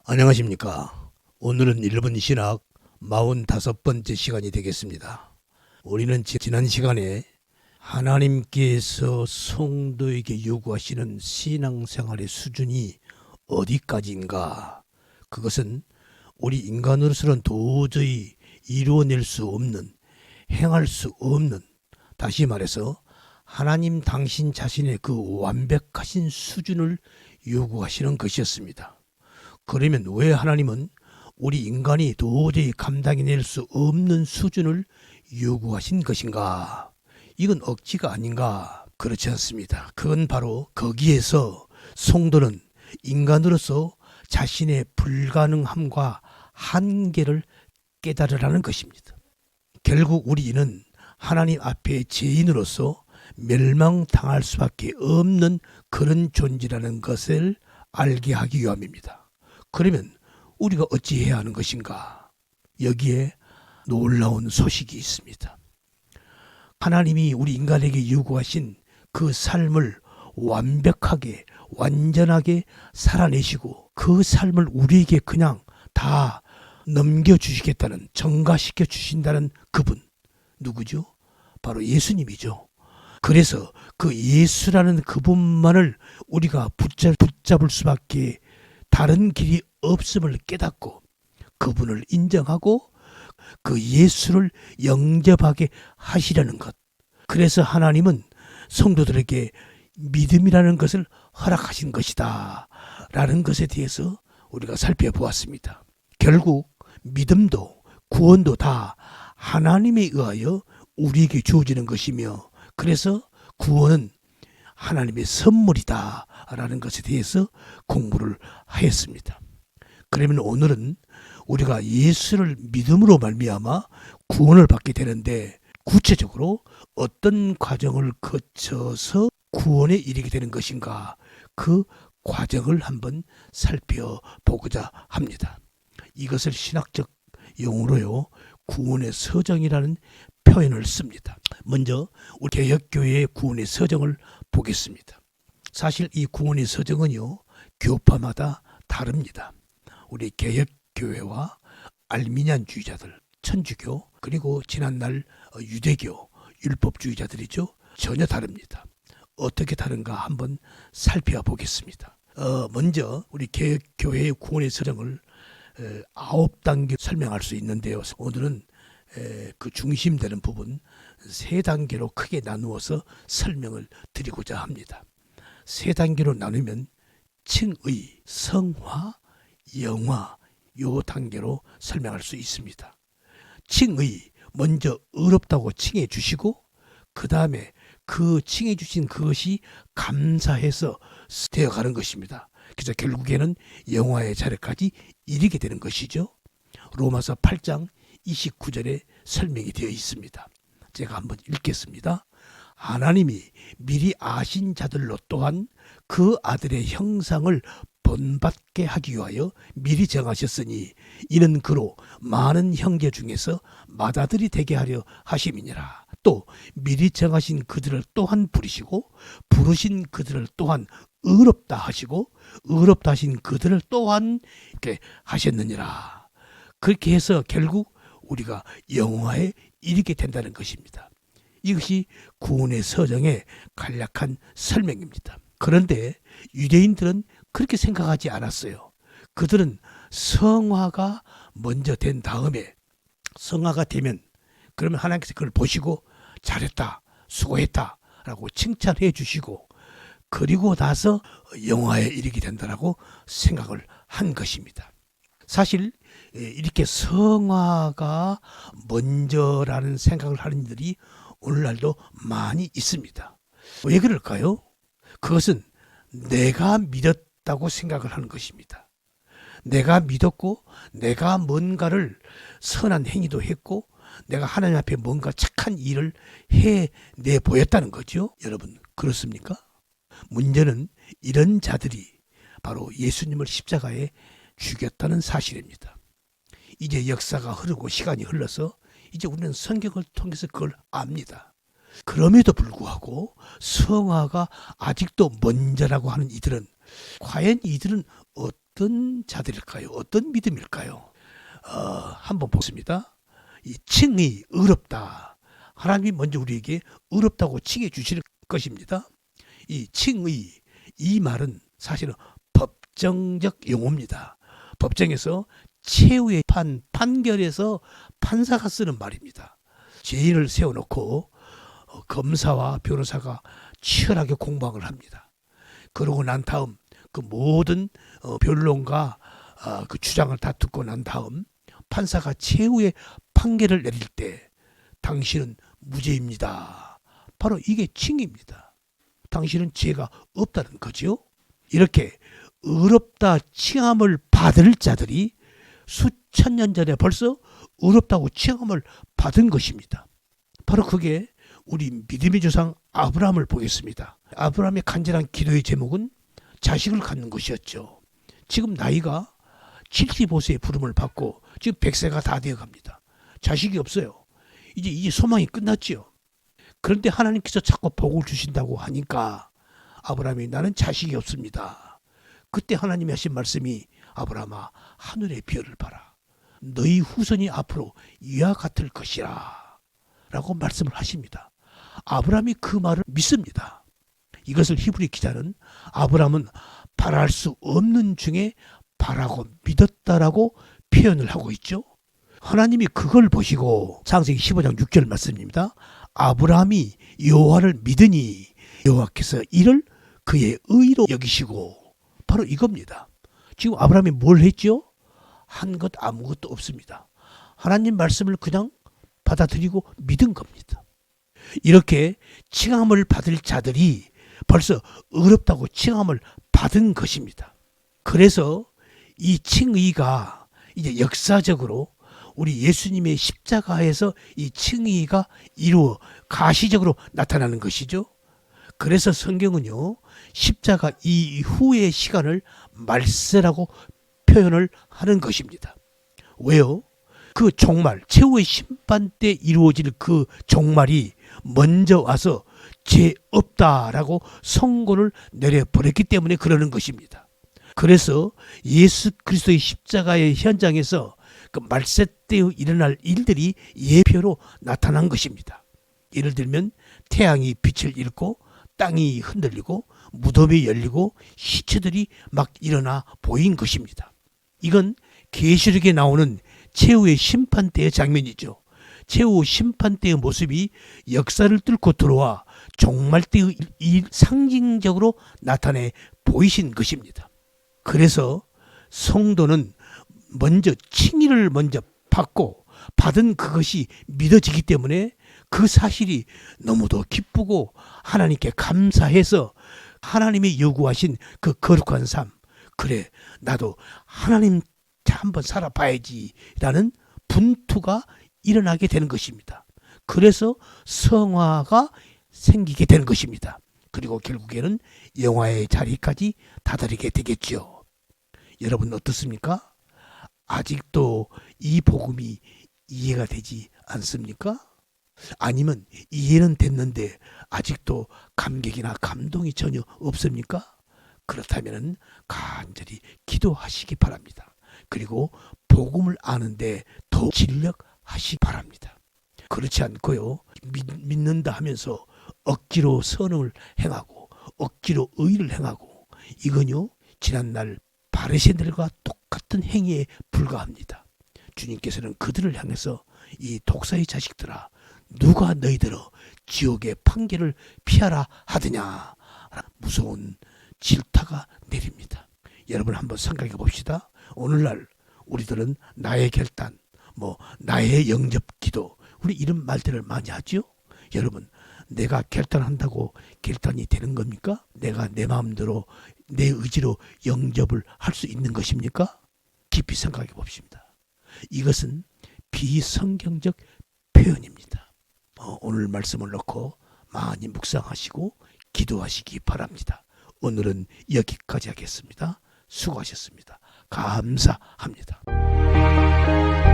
안녕하십니까. 오늘은 일본 신학 45번째 시간이 되겠습니다. 우리는 지난 시간에 하나님께서 성도에게 요구하시는 신앙생활의 수준이 어디까지인가, 그것은 우리 인간으로서는 도저히 이루어낼 수 없는, 행할 수 없는, 다시 말해서 하나님 당신 자신의 그 완벽하신 수준을 요구하시는 것이었습니다. 그러면 왜 하나님은 우리 인간이 도저히 감당해낼 수 없는 수준을 요구하신 것인가? 이건 억지가 아닌가? 그렇지 않습니다. 그건 바로 거기에서 성도는 인간으로서 자신의 불가능함과 한계를 깨달으라는 것입니다. 결국 우리는 하나님 앞에 죄인으로서 멸망당할 수밖에 없는 그런 존재라는 것을 알게 하기 위함입니다. 그러면 우리가 어찌해야 하는 것인가? 여기에 놀라운 소식이 있습니다. 하나님이 우리 인간에게 요구하신 그 삶을 완벽하게, 완전하게 살아내시고 그 삶을 우리에게 그냥 다 넘겨주시겠다는, 전가시켜 주신다는 그분, 누구죠? 바로 예수님이죠. 그래서 그 예수라는 그분만을 우리가 붙잡을 수밖에 다른 길이 없음을 깨닫고 그분을 인정하고 그 예수를 영접하게 하시려는 것. 그래서 하나님은 성도들에게 믿음이라는 것을 허락하신 것이다 라는 것에 대해서 우리가 살펴보았습니다. 결국 믿음도 구원도 다 하나님에 의하여 우리에게 주어지는 것이며, 그래서 구원은 하나님의 선물이다 라는 것에 대해서 공부를 하였습니다. 그러면 오늘은 우리가 예수를 믿음으로 말미암아 구원을 받게 되는데, 구체적으로 어떤 과정을 거쳐서 구원에 이르게 되는 것인가, 그 과정을 한번 살펴보고자 합니다. 이것을 신학적 용어로요, 구원의 서정이라는 표현을 씁니다. 먼저 우리 개혁교회의 구원의 서정을 보겠습니다. 사실 이 구원의 서정은요, 교파마다 다릅니다. 우리 개혁교회와 알미니안주의자들, 천주교, 그리고 지난날 유대교, 율법주의자들이죠, 전혀 다릅니다. 어떻게 다른가 한번 살펴보겠습니다. 먼저 우리 개혁교회의 구원의 서정을 9단계 설명할 수 있는데요. 오늘은 그 중심되는 부분 3단계로 크게 나누어서 설명을 드리고자 합니다. 3단계로 나누면 칭의, 성화, 영화, 요 단계로 설명할 수 있습니다. 칭의, 먼저 의롭다고 칭해 주시고 그 다음에 그 칭해 주신 그것이 감사해서 되어가는 것입니다. 그래서 결국에는 영화의 자리까지 이르게 되는 것이죠. 로마서 8장 29절에 설명이 되어 있습니다. 제가 한번 읽겠습니다. 하나님이 미리 아신 자들로 또한 그 아들의 형상을 본받게 하기 위하여 미리 정하셨으니 이는 그로 많은 형제 중에서 맏아들이 되게 하려 하심이니라. 또 미리 정하신 그들을 또한 부르시고 부르신 그들을 또한 의롭다 하시고 의롭다 하신 그들을 또한 이렇게 하셨느니라. 그렇게 해서 결국 우리가 영화에 이르게 된다는 것입니다. 이것이 구원의 서정의 간략한 설명입니다. 그런데 유대인들은 그렇게 생각하지 않았어요. 그들은 성화가 먼저 된 다음에, 성화가 되면 그러면 하나님께서 그걸 보시고 잘했다, 수고했다 라고 칭찬해 주시고 그리고 나서 영화에 이르게 된다라고 생각을 한 것입니다. 사실 이렇게 성화가 먼저라는 생각을 하는 이들이 오늘날도 많이 있습니다. 왜 그럴까요? 그것은 내가 믿었다고 생각을 하는 것입니다. 내가 믿었고 내가 뭔가를 선한 행위도 했고 내가 하나님 앞에 뭔가 착한 일을 해내 보였다는 거죠. 여러분 그렇습니까? 문제는 이런 자들이 바로 예수님을 십자가에 죽였다는 사실입니다. 이제 역사가 흐르고 시간이 흘러서 이제 우리는 성경을 통해서 그걸 압니다. 그럼에도 불구하고 성화가 아직도 먼저라고 하는 이들은 과연 이들은 어떤 자들일까요? 어떤 믿음일까요? 한번 보겠습니다. 이 칭의 의롭다. 하나님이 먼저 우리에게 의롭다고 칭해 주시는 것입니다. 이 칭의, 이 말은 사실은 법정적 용어입니다. 법정에서 최후의 판결에서 판사가 쓰는 말입니다. 죄인을 세워놓고 검사와 변호사가 치열하게 공방을 합니다. 그러고 난 다음 그 모든 변론과 그 주장을 다 듣고 난 다음 판사가 최후의 판결을 내릴 때 당신은 무죄입니다. 바로 이게 칭의입니다. 당신은 죄가 없다는 거죠. 이렇게 의롭다 칭함을 받을 자들이 수천 년 전에 벌써 의롭다고 칭함을 받은 것입니다. 바로 그게 우리 믿음의 조상 아브라함을 보겠습니다. 아브라함의 간절한 기도의 제목은 자식을 갖는 것이었죠. 지금 나이가 75세의 부름을 받고 지금 100세가 다 되어갑니다. 자식이 없어요. 이제 소망이 끝났지요. 그런데 하나님께서 자꾸 복을 주신다고 하니까 아브라함이 나는 자식이 없습니다. 그때 하나님이 하신 말씀이 아브라함아 하늘의 별을 봐라. 너희 후손이 앞으로 이와 같을 것이라 라고 말씀을 하십니다. 아브라함이 그 말을 믿습니다. 이것을 히브리 기자는 아브라함은 바랄 수 없는 중에 바라고 믿었다라고 표현을 하고 있죠. 하나님이 그걸 보시고 창세기 15장 6절 말씀입니다. 아브라함이 여호와를 믿으니 여호와께서 이를 그의 의로 여기시고 바로 이겁니다. 지금 아브라함이 뭘 했죠? 한 것 아무것도 없습니다. 하나님 말씀을 그냥 받아들이고 믿은 겁니다. 이렇게 칭함을 받을 자들이 벌써 의롭다고 칭함을 받은 것입니다. 그래서 이 칭의가 이제 역사적으로 우리 예수님의 십자가에서 이 칭의가 이루어 가시적으로 나타나는 것이죠. 그래서 성경은요, 십자가 이후의 시간을 말세라고 표현을 하는 것입니다. 왜요? 그 종말, 최후의 심판 때 이루어질 그 종말이 먼저 와서 죄 없다라고 선고를 내려버렸기 때문에 그러는 것입니다. 그래서 예수 그리스도의 십자가의 현장에서 그 말세 때 일어날 일들이 예표로 나타난 것입니다. 예를 들면 태양이 빛을 잃고 땅이 흔들리고 무덤이 열리고 시체들이 막 일어나 보인 것입니다. 이건 계시록에 나오는 최후의 심판 때의 장면이죠. 최후 심판 때의 모습이 역사를 뚫고 들어와 종말 때의 일 상징적으로 나타내 보이신 것입니다. 그래서 성도는 먼저 칭의를 먼저 받고 받은 그것이 믿어지기 때문에 그 사실이 너무도 기쁘고 하나님께 감사해서 하나님이 요구하신 그 거룩한 삶, 그래 나도 하나님 한번 살아봐야지 라는 분투가 일어나게 되는 것입니다. 그래서 성화가 생기게 되는 것입니다. 그리고 결국에는 영화의 자리까지 다다르게 되겠죠. 여러분 어떻습니까? 아직도 이 복음이 이해가 되지 않습니까? 아니면 이해는 됐는데 아직도 감격이나 감동이 전혀 없습니까? 그렇다면 간절히 기도하시기 바랍니다. 그리고 복음을 아는데 더 진력하시기 바랍니다. 그렇지 않고요, 믿는다 하면서 억지로 선을 행하고 억지로 의를 행하고 이건요 지난날 바리새인들과 똑같은 행위에 불과합니다. 주님께서는 그들을 향해서 이 독사의 자식들아 누가 너희들을 지옥의 판결을 피하라 하더냐 무서운 질타가 내립니다. 여러분 한번 생각해 봅시다. 오늘날 우리들은 나의 결단, 나의 영접 기도, 우리 이런 말들을 많이 하죠. 여러분 내가 결단한다고 결단이 되는 겁니까? 내가 내 마음대로 내 의지로 영접을 할 수 있는 것입니까? 깊이 생각해 봅시다. 이것은 비성경적 표현입니다. 오늘 말씀을 놓고 많이 묵상하시고 기도하시기 바랍니다. 오늘은 여기까지 하겠습니다. 수고하셨습니다. 감사합니다.